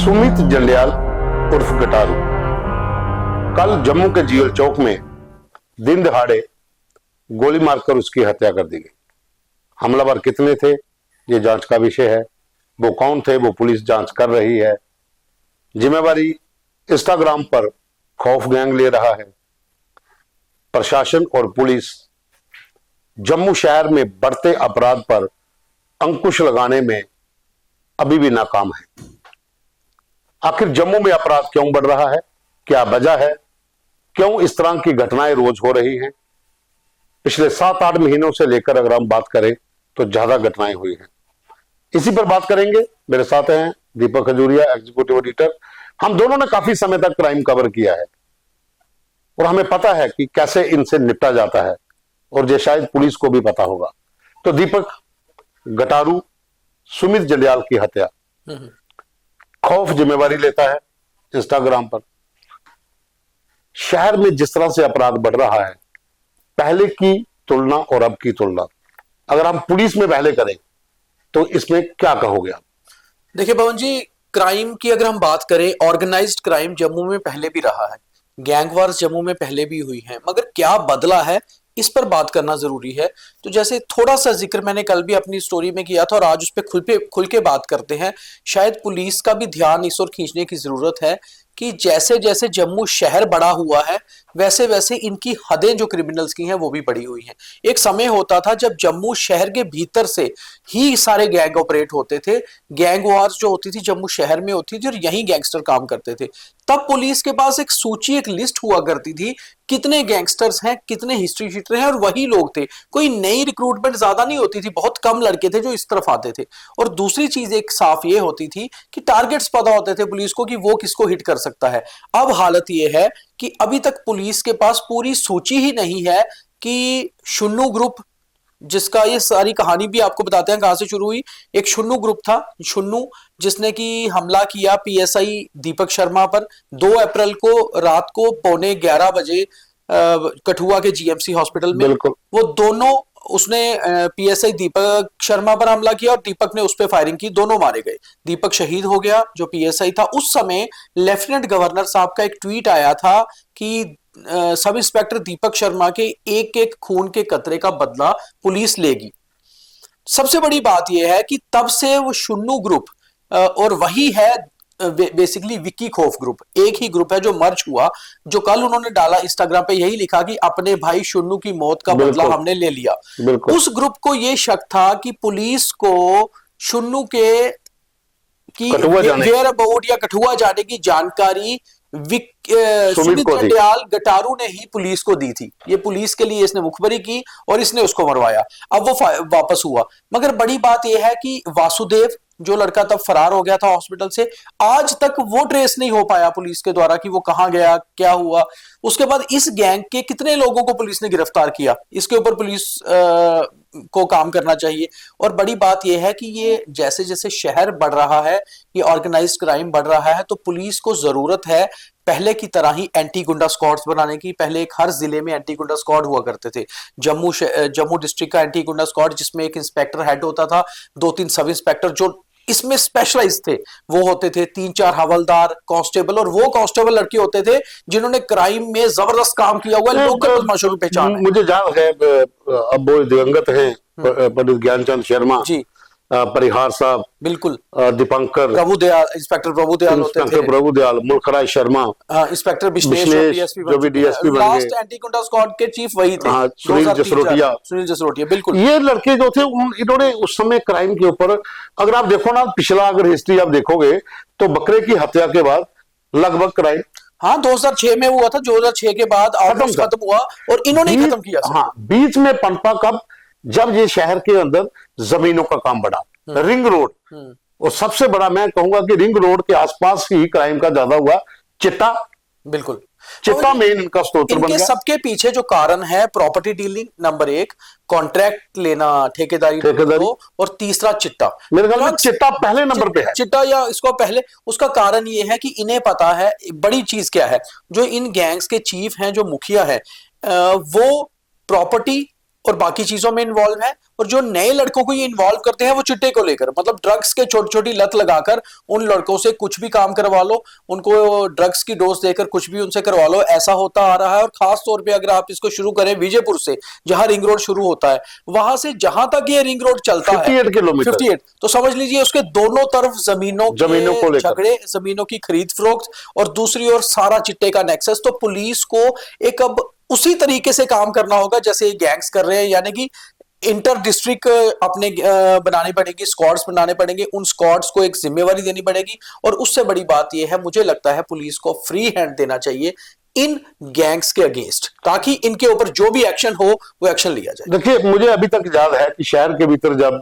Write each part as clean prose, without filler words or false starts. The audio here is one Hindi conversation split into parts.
सुमित जंडियाल उर्फ गटारू कल जम्मू के जीएल चौक में दिन दहाड़े गोली मारकर उसकी हत्या कर दी गई। हमलावर कितने थे ये जांच का विषय है। वो कौन थे वो पुलिस जांच कर रही है। जिम्मेवारी इंस्टाग्राम पर खौफ गैंग ले रहा है। प्रशासन और पुलिस जम्मू शहर में बढ़ते अपराध पर अंकुश लगाने में अभी भी नाकाम है। आखिर जम्मू में अपराध क्यों बढ़ रहा है, क्या वजह है, क्यों इस तरह की घटनाएं रोज हो रही हैं? पिछले 7-8 महीनों से लेकर अगर हम बात करें तो ज्यादा घटनाएं हुई हैं। इसी पर बात करेंगे। मेरे साथ हैं दीपक खजूरिया, एग्जीक्यूटिव एडिटर। हम दोनों ने काफी समय तक क्राइम कवर किया है और हमें पता है कि कैसे इनसे निपटा जाता है, और ये शायद पुलिस को भी पता होगा। तो दीपक, गटारू सुमित जंडियाल की हत्या, खौफ जिम्मेवारी लेता है इंस्टाग्राम पर। शहर में जिस तरह से अपराध बढ़ रहा है, पहले की तुलना और अब की तुलना अगर हम पुलिस में पहले करें तो इसमें क्या कहोगे आप? देखिए पवन जी, क्राइम की अगर हम बात करें, ऑर्गेनाइज्ड क्राइम जम्मू में पहले भी रहा है, गैंग वार्स जम्मू में पहले भी हुई हैं, मगर क्या बदला है इस पर बात करना जरूरी है। तो जैसे थोड़ा सा जिक्र मैंने कल भी अपनी स्टोरी में किया था और आज उस पर खुल के बात करते हैं। शायद पुलिस का भी ध्यान इस ओर खींचने की जरूरत है कि जैसे जैसे जम्मू शहर बड़ा हुआ है वैसे वैसे इनकी हदें जो क्रिमिनल्स की हैं वो भी बढ़ी हुई हैं। एक समय होता था जब जम्मू शहर के भीतर से ही सारे गैंग ऑपरेट होते थे, गैंग वार्स जो होती थी जम्मू शहर में होती थी और यहीं गैंगस्टर काम करते थे। तब पुलिस के पास एक सूची, एक लिस्ट हुआ करती थी, कितने गैंगस्टर्स हैं, कितने हिस्ट्री शीटर हैं, और वही लोग थे। कोई नई रिक्रूटमेंट ज्यादा नहीं होती थी, बहुत कम लड़के थे जो इस तरफ आते थे। और दूसरी चीज एक साफ ये होती थी कि टारगेट्स पता होते थे पुलिस को कि वो किसको हिट कर सकता है। अब हालत ये है कि अभी तक पुलिस के पास पूरी सूची ही नहीं है कि शुन्नू ग्रुप, जिसका ये सारी कहानी भी आपको बताते हैं कहां से शुरू हुई। एक शुन्नू ग्रुप था, शुन्नू, जिसने की हमला किया पीएसआई दीपक शर्मा पर 2 अप्रैल को रात को 11:15 बजे कठुआ के जीएमसी हॉस्पिटल में। वो दोनों, उसने पीएसआई दीपक शर्मा पर हमला किया और दीपक ने उस पर फायरिंग की, दोनों मारे गए। दीपक शहीद हो गया जो पीएसआई था। उस समय लेफ्टिनेंट गवर्नर साहब का एक ट्वीट आया था कि सब इंस्पेक्टर दीपक शर्मा के एक एक खून के कतरे का बदला पुलिस लेगी। सबसे बड़ी बात यह है कि तब से वो शुन्नू ग्रुप और वही है बेसिकली विक्की खौफ ग्रुप, एक ही ग्रुप है जो मर्ज हुआ। जो कल उन्होंने डाला इंस्टाग्राम पे, यही लिखा कि अपने भाई शुन्नू की मौत का बदला हमने ले लिया। उस ग्रुप को यह शक था कि पुलिस को शुन्नू के की वेयर अबाउट या कठुआ जाने की जानकारी सुमित जंडियाल गटारू ने ही पुलिस को दी थी। ये पुलिस के लिए इसने मुखबरी की और इसने उसको मरवाया। अब वो वापस हुआ। मगर बड़ी बात यह है कि वासुदेव, जो लड़का तब फरार हो गया था हॉस्पिटल से, आज तक वो ट्रेस नहीं हो पाया पुलिस के द्वारा कि वो कहां गया, क्या हुआ। उसके बाद इस गैंग के कितने लोगों को पुलिस ने गिरफ्तार किया, इसके ऊपर पुलिस को काम करना चाहिए। और बड़ी बात यह है कि ये जैसे जैसे शहर बढ़ रहा है, ये ऑर्गेनाइज्ड क्राइम बढ़ रहा है, तो पुलिस को जरूरत है पहले की तरह ही एंटी गुंडा स्क्वाड्स बनाने की। पहले एक हर जिले में एंटी गुंडा स्क्वाड हुआ करते थे। जम्मू डिस्ट्रिक्ट का एंटी गुंडा स्क्वाड, जिसमें एक इंस्पेक्टर हेड होता था, 2-3 सब इंस्पेक्टर जो इसमें स्पेशलाइज थे, वो होते थे, 3-4 हवलदार, कांस्टेबल, और वो कांस्टेबल लड़के होते थे जिन्होंने क्राइम में जबरदस्त काम किया हुआ, लोकल बदमाशों की पहचान। मुझे याद है, अब वो दिवंगत हैं पंडित ज्ञानचंद शर्मा जी, परिहार साहब, बिल्कुल, दीपंकर प्रभुदयाल, इंस्पेक्टर प्रभुदयाल होते थे, प्रभुदयाल, मुलखराज शर्मा, इंस्पेक्टर विश्लेष जो भी डीएसपी बन गए। लास्ट एंटी गुंडा स्क्वाड के चीफ वही थे, सुनील जसरोटिया। बिल्कुल, ये लड़के जो थे इन्होंने उस समय क्राइम के ऊपर, अगर आप देखो ना पिछला अगर हिस्ट्री आप देखोगे तो बकरे की हत्या के बाद लगभग क्राइम 2006 में हुआ था। 2006 के बाद खत्म हुआ और इन्होंने ही खत्म किया। हाँ, बीच में पनपा कब, जब ये शहर के अंदर जमीनों का काम बढ़ा, रिंग रोड, और सबसे बड़ा मैं कहूंगा कि रिंग रोड के आसपास ही क्राइम का ज्यादा हुआ। चिट्टा, बिल्कुल, चिट्टा मेन इनका स्रोत बन गया। सबके पीछे जो कारण है प्रॉपर्टी डीलिंग, नंबर 1, कॉन्ट्रैक्ट लेना, ठेकेदारी, और तीसरा चिट्टा। मेरे ख्याल में चिट्टा पहले नंबर पे है, चिट्टा या इसको पहले। उसका कारण ये है कि इन्हें पता है बड़ी चीज क्या है। जो इन गैंग्स के चीफ हैं, जो मुखिया है, वो प्रॉपर्टी और बाकी चीजों में इन्वॉल्व है, और जो नए लड़कों को ये इन्वॉल्व करते हैं वो चिट्टे को लेकर, मतलब ड्रग्स के छोटी छोटी लत लगाकर उन लड़कों से कुछ भी काम करवा लो, उनको ड्रग्स की डोज देकर कुछ भी उनसे करवा लो, ऐसा होता आ रहा है। और खास तौर पे अगर आप इसको शुरू करें विजयपुर से, जहां रिंग रोड शुरू होता है, वहां से जहां तक ये रिंग रोड चलता है 58 किलोमीटर 58, तो समझ लीजिए उसके दोनों तरफ जमीनों को के लेकर झगड़े, जमीनों की खरीद फरोख्त, और दूसरी ओर सारा चिट्टे का नेक्सस। तो पुलिस को एक अब उसी तरीके से काम करना होगा जैसे ये गैंग्स कर रहे हैं, यानी कि इंटर डिस्ट्रिक्ट अपने बनानी पड़ेगी, स्क्वाड्स बनाने पड़ेंगे, उन स्क्वाड्स को एक जिम्मेवारी देनी पड़ेगी। और उससे बड़ी बात यह है, मुझे लगता है पुलिस को फ्री हैंड देना चाहिए इन गैंग्स के अगेंस्ट, ताकि इनके ऊपर जो भी एक्शन हो वो एक्शन लिया जाए। देखिए, मुझे अभी तक याद है कि शहर के भीतर जब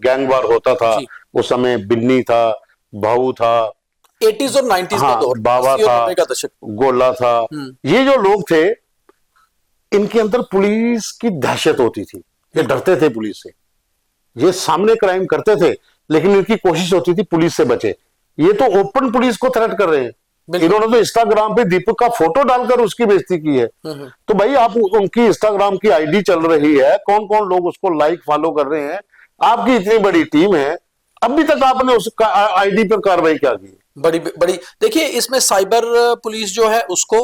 गैंग वार होता था, उस समय बिन्नी था, भाऊ था, 80s और 90s का दौर, बाबा 80 और था, 90 का दशक, गोला था, ये जो लोग थे, इनके अंदर पुलिस की दहशत होती थी, ये डरते थे पुलिस से, ये सामने क्राइम करते थे, लेकिन इनकी कोशिश होती थी पुलिस से बचे। ये तो ओपन पुलिस को थ्रेट कर रहे हैं। इन्होंने तो इंस्टाग्राम पे दीपक का फोटो डालकर उसकी बेइज्जती की है। तो भाई, आप उनकी इंस्टाग्राम की आईडी चल रही है, कौन कौन लोग उसको लाइक फॉलो कर रहे हैं, आपकी इतनी बड़ी टीम है, अभी तक आपने उस आईडी पर कार्रवाई क्या की? बड़ी बड़ी देखिए, इसमें साइबर पुलिस जो है उसको,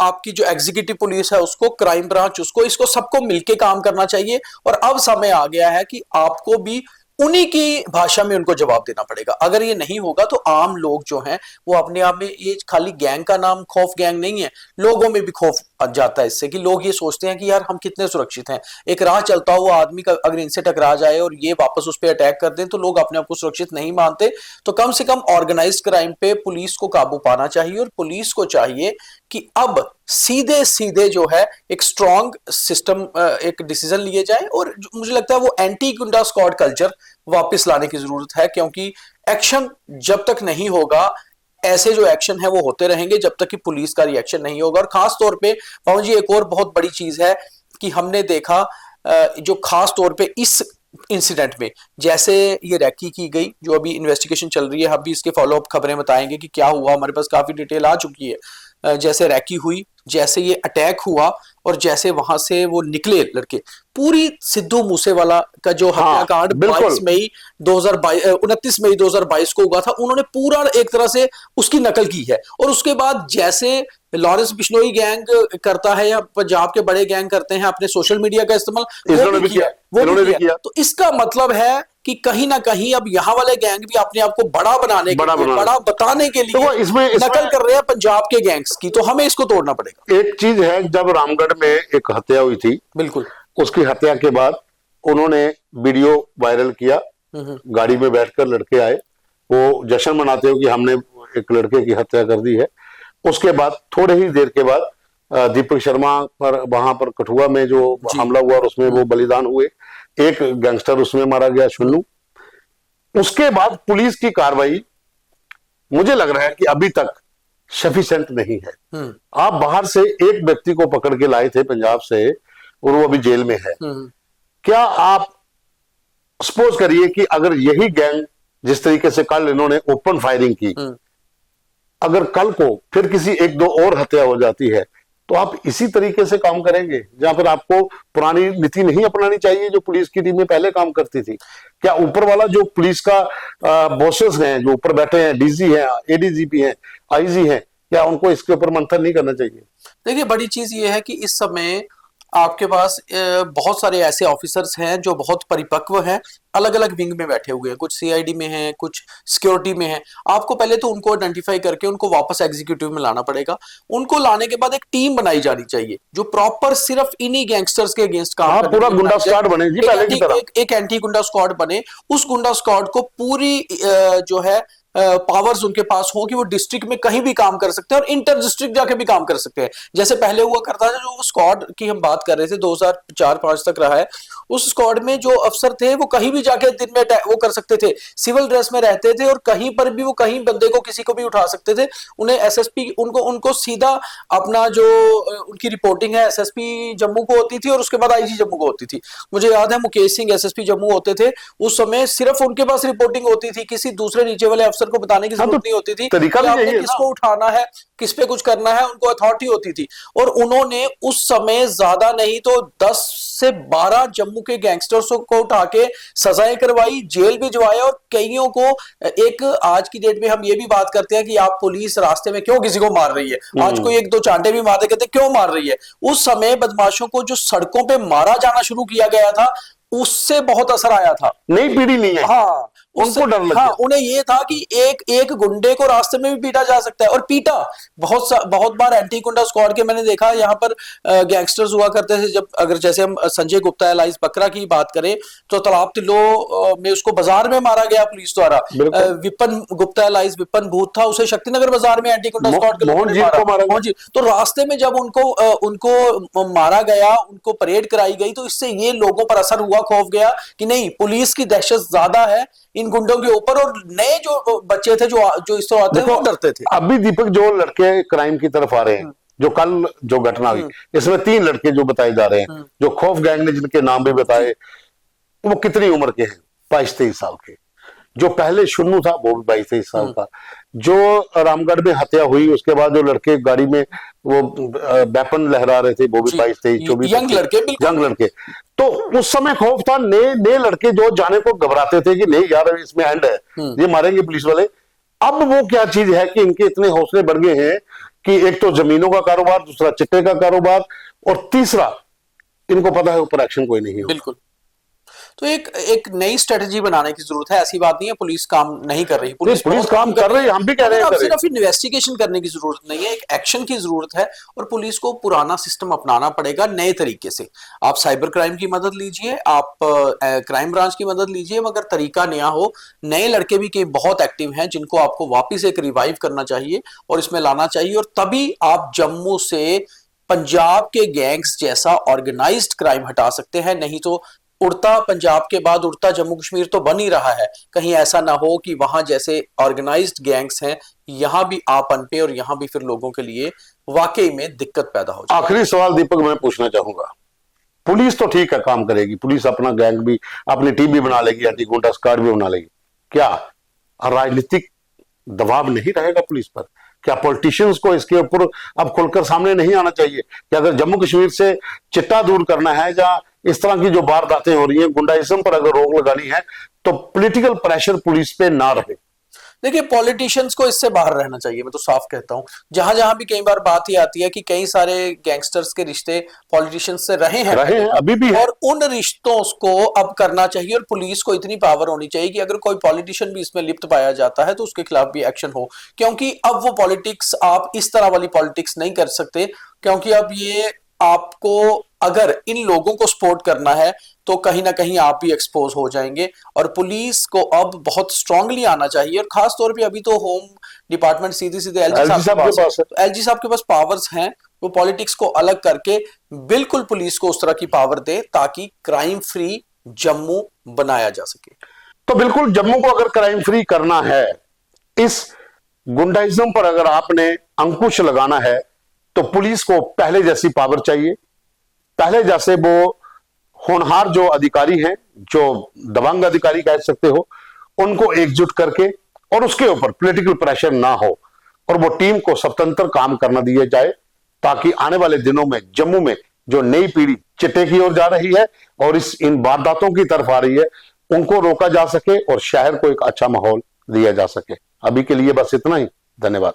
आपकी जो एग्जीक्यूटिव पुलिस है उसको, क्राइम ब्रांच उसको, इसको सबको मिलके काम करना चाहिए। और अब समय आ गया है कि आपको भी उन्हीं की भाषा में उनको जवाब देना पड़ेगा। अगर ये नहीं होगा तो आम लोग जो हैं वो अपने आप में, ये खाली गैंग का नाम खौफ गैंग नहीं है, लोगों में भी खौफ आ जाता है इससे, कि लोग ये सोचते हैं कि यार हम कितने सुरक्षित हैं। एक राह चलता हुआ आदमी का अगर इनसे टकरा जाए और ये वापस उस पर अटैक कर दें तो लोग अपने आप को सुरक्षित नहीं मानते। तो कम से कम ऑर्गेनाइज्ड क्राइम पे पुलिस को काबू पाना चाहिए, और पुलिस को चाहिए कि अब सीधे सीधे जो है एक स्ट्रॉन्ग सिस्टम, एक डिसीजन लिए जाए। और मुझे लगता है वो एंटी गुंडा स्क्वाड कल्चर वापस लाने की जरूरत है, क्योंकि एक्शन जब तक नहीं होगा, ऐसे जो एक्शन है वो होते रहेंगे जब तक कि पुलिस का रिएक्शन नहीं होगा। और खास तौर पे पवन जी, एक और बहुत बड़ी चीज है कि हमने देखा जो खास तौर पे इस इंसिडेंट में, जैसे ये रैकी की गई, जो अभी इन्वेस्टिगेशन चल रही है, हम भी इसके फॉलोअप खबरें बताएंगे कि क्या हुआ, हमारे पास काफी डिटेल आ चुकी है। जैसे रैकी हुई, जैसे ये अटैक हुआ, और जैसे वहां से वो निकले लड़के, पूरी सिद्धू मूसेवाला का जो हत्याकांड 22 मई 2022 29 मई 2022 को हुआ था, उन्होंने पूरा एक तरह से उसकी नकल की है। और उसके बाद जैसे लॉरेंस बिश्नोई गैंग करता है या पंजाब के बड़े गैंग करते हैं अपने सोशल मीडिया का इस्तेमाल, वो भी किया। तो इसका मतलब है कि कहीं ना कहीं अब यहाँ वाले गैंग भी अपने आप को बड़ा बनाने के लिए, बड़ा बताने के लिए इसमें नकल कर रहे हैं पंजाब के गैंग्स की। तो हमें इसको तोड़ना पड़ेगा। एक चीज है, जब रामगढ़ में एक हत्या हुई थी, बिल्कुल, उसकी हत्या के बाद उन्होंने वीडियो वायरल किया, गाड़ी में बैठकर लड़के आए, वो जश्न मनाते हो कि हमने एक लड़के की हत्या कर दी है। उसके बाद थोड़े ही देर के बाद दीपक शर्मा पर, वहां पर कठुआ में जो हमला हुआ और उसमें वो बलिदान हुए, एक गैंगस्टर उसमें मारा गया, शुन्नू। उसके बाद पुलिस की कार्रवाई मुझे लग रहा है कि अभी तक सफिशिएंट नहीं है। आप बाहर से एक व्यक्ति को पकड़ के लाए थे पंजाब से, और वो अभी जेल में है। क्या आप सपोज करिए कि अगर यही गैंग, जिस तरीके से कल इन्होंने ओपन फायरिंग की, अगर कल को फिर किसी एक दो और हत्या हो जाती है, तो आप इसी तरीके से काम करेंगे, या फिर आपको पुरानी नीति नहीं अपनानी चाहिए जो पुलिस की टीमें पहले काम करती थी? क्या ऊपर वाला जो पुलिस का बॉसेस हैं, जो ऊपर बैठे हैं, डीजी हैं, एडीजीपी हैं, आईजी हैं, क्या उनको इसके ऊपर मंथन नहीं करना चाहिए? देखिए, बड़ी चीज ये है कि इस समय आपके पास बहुत सारे ऐसे ऑफिसर्स हैं जो बहुत परिपक्व हैं, अलग अलग विंग में बैठे हुए हैं, कुछ सीआईडी में हैं, कुछ सिक्योरिटी में हैं। आपको पहले तो उनको आइडेंटिफाई करके उनको वापस एग्जीक्यूटिव में लाना पड़ेगा। उनको लाने के बाद एक टीम बनाई जानी चाहिए जो प्रॉपर सिर्फ इन्हीं गैंगस्टर्स के अगेंस्ट काम करे। पूरा गुंडा स्क्वाड बने जी, पहले की तरह एक एंटी गुंडा स्क्वाड बने। उस गुंडा स्क्वाड को पूरी जो है पावर्स उनके पास हो कि वो डिस्ट्रिक्ट में कहीं भी काम कर सकते हैं और इंटर डिस्ट्रिक्ट जाके भी काम कर सकते हैं। जैसे पहले हुआ करता था, जो स्क्वाड की हम बात कर रहे थे 2004-5 तक रहा है, उस स्क्वाड में जो अफसर थे वो कहीं भी जाके दिन में वो कर सकते थे, सिविल ड्रेस में रहते थे, और कहीं पर भी वो कहीं बंदे को किसी को भी उठा सकते थे। उन्हें एसएसपी, उनको सीधा अपना जो उनकी रिपोर्टिंग है एसएसपी जम्मू को होती थी, और उसके बाद आईजी जम्मू को होती थी। मुझे याद है मुकेश सिंह एसएसपी जम्मू होते थे, उस समय सिर्फ उनके पास रिपोर्टिंग होती थी, किसी दूसरे नीचे वाले अफसर अफसर को बताने की हाँ, जरूरत तो नहीं होती थी तरीका कि भी आपने यही है ना। किसको उठाना है, किस पे कुछ करना है, उनको अथॉरिटी होती थी। और उन्होंने उस समय ज्यादा नहीं तो 10 से 12 जम्मू के गैंगस्टर्स को उठा के सजाएं करवाई, जेल भिजवाया, और कईयों को एक आज की डेट में हम ये भी बात करते हैं कि आप पुलिस रास्ते में क्यों किसी को मार रही है, आज कोई एक दो चांटे भी मार दे कहते क्यों मार रही है। उस समय बदमाशों को जो सड़कों पे मारा जाना शुरू किया गया था उससे बहुत असर आया था। नई पीढ़ी नहीं है, हाँ, उनको डर लग हाँ, गया। उन्हें ये था कि एक एक गुंडे को रास्ते में भी पीटा जा सकता है, और पीटा बहुत बार। एंटी गुंडा स्क्वाड के मैंने देखा यहाँ पर गैंगस्टर्स हुआ करते थे, जब अगर जैसे हम संजय गुप्ता एलाइज बकरा की बात करें तो तालाब तिलो में उसको बाजार में मारा गया पुलिस द्वारा। बिल्कुल। विपन गुप्ता एलाइज विपन भूत था, उसे शक्तिनगर बाजार में एंटी गुंडा स्क्वाड के लोगों ने मोहनजीत को मारा गया। मोहनजीत। तो रास्ते में जब उनको मारा गया, उनको परेड कराई गई, तो इससे ये लोगों पर असर हुआ, खौफ गया कि नहीं, पुलिस की दहशत ज्यादा है इन गुंडों के ऊपर। और नए जो बच्चे थे जो इस तरह आते हैं वो डरते थे। अभी दीपक जो लड़के क्राइम की तरफ आ रहे हैं, जो कल जो घटना हुई, इसमें 3 लड़के जो बताए जा रहे हैं, जो खौफ गैंग ने जिनके नाम भी बताए, वो कितनी उम्र के हैं? 22-23 साल के। जो पहले शुन्नू था वो भी 22-23 साल का। जो रामगढ़ में हत्या हुई उसके बाद जो लड़के गाड़ी में वो वेपन लहरा रहे थे वो भी 22-23-24 यंग लड़के, बिल्कुल यंग लड़के। तो उस समय खौफ था, नए लड़के जो जाने को घबराते थे कि नहीं यार इसमें एंड है, ये मारेंगे पुलिस वाले। अब वो क्या चीज है कि इनके इतने हौसले बढ़ गए हैं कि एक तो जमीनों का कारोबार, दूसरा चिट्टे का कारोबार, और तीसरा इनको पता है ऊपर एक्शन कोई नहीं होगा। बिल्कुल। तो एक नई स्ट्रेटजी बनाने की जरूरत है। ऐसी बात नहीं है पुलिस काम नहीं कर रही, पुलिस काम कर रही है, हम भी कह रहे हैं अब सिर्फ इन्वेस्टिगेशन करने की जरूरत नहीं है, एक एक्शन की जरूरत है। और पुलिस को पुराना सिस्टम अपनाना पड़ेगा नए तरीके से। आप साइबर क्राइम की मदद लीजिए, आप क्राइम ब्रांच की मदद लीजिए, मगर तरीका नया हो। नए लड़के भी कई बहुत एक्टिव हैं जिनको आपको वापिस एक रिवाइव करना चाहिए और इसमें लाना चाहिए, और तभी आप जम्मू से पंजाब के गैंग्स जैसा ऑर्गेनाइज्ड क्राइम हटा सकते हैं। नहीं तो उड़ता पंजाब के बाद उड़ता जम्मू कश्मीर तो बन ही रहा है, कहीं ऐसा ना हो कि वहां जैसे ऑर्गेनाइज्ड गैंग्स हैं यहां भी आ पनपे और यहां भी फिर लोगों के लिए वाकई में दिक्कत पैदा हो जाए। आखिरी सवाल दीपक मैं पूछना चाहूंगा, पुलिस तो ठीक है काम करेगी, पुलिस अपना गैंग भी, अपनी टीम भी बना लेगी, एंटी गुंडा स्क्वाड भी बना लेगी, क्या राजनीतिक दबाव नहीं रहेगा पुलिस पर? क्या पॉलिटिशियंस को इसके ऊपर अब खुलकर सामने नहीं आना चाहिए कि अगर जम्मू कश्मीर से चिट्टा दूर करना है या इस तरह की जो वारदातें हो रही हैं, गुंडाइज्म पर अगर रोक लगानी है, तो पॉलिटिकल प्रेशर पुलिस पे ना रहे? देखिए, पॉलिटिशियंस को इससे बाहर रहना चाहिए, मैं तो साफ कहता हूं। जहां जहां भी कई बार बात ही आती है कि कई सारे गैंगस्टर्स के रिश्ते पॉलिटिशियंस से रहे हैं अभी भी है। और उन रिश्तों को अब करना चाहिए, और पुलिस को इतनी पावर होनी चाहिए कि अगर कोई पॉलिटिशियन भी इसमें लिप्त पाया जाता है तो उसके खिलाफ भी एक्शन हो। क्योंकि अब वो पॉलिटिक्स, आप इस तरह वाली पॉलिटिक्स नहीं कर सकते, क्योंकि अब ये आपको अगर इन लोगों को सपोर्ट करना है तो कहीं ना कहीं आप भी एक्सपोज हो जाएंगे। और पुलिस को अब बहुत स्ट्रांगली आना चाहिए, और खास तौर पे अभी तो होम डिपार्टमेंट सीधे सीधे एलजी साहब के पास है। एलजी साहब के पास पावर्स हैं, वो पॉलिटिक्स को अलग करके बिल्कुल पुलिस को उस तरह की पावर दे ताकि क्राइम फ्री जम्मू बनाया जा सके। तो बिल्कुल जम्मू को अगर क्राइम फ्री करना है, इस गुंडाइज्म पर अगर आपने अंकुश लगाना है, तो पुलिस को पहले जैसी पावर चाहिए, पहले जैसे वो होनहार जो अधिकारी हैं, जो दबंग अधिकारी कह सकते हो, उनको एकजुट करके, और उसके ऊपर पॉलिटिकल प्रेशर ना हो, और वो टीम को स्वतंत्र काम करना दिया जाए, ताकि आने वाले दिनों में जम्मू में जो नई पीढ़ी चिट्टे की ओर जा रही है और इन वारदातों की तरफ आ रही है, उनको रोका जा सके और शहर को एक अच्छा माहौल दिया जा सके। अभी के लिए बस इतना ही। धन्यवाद।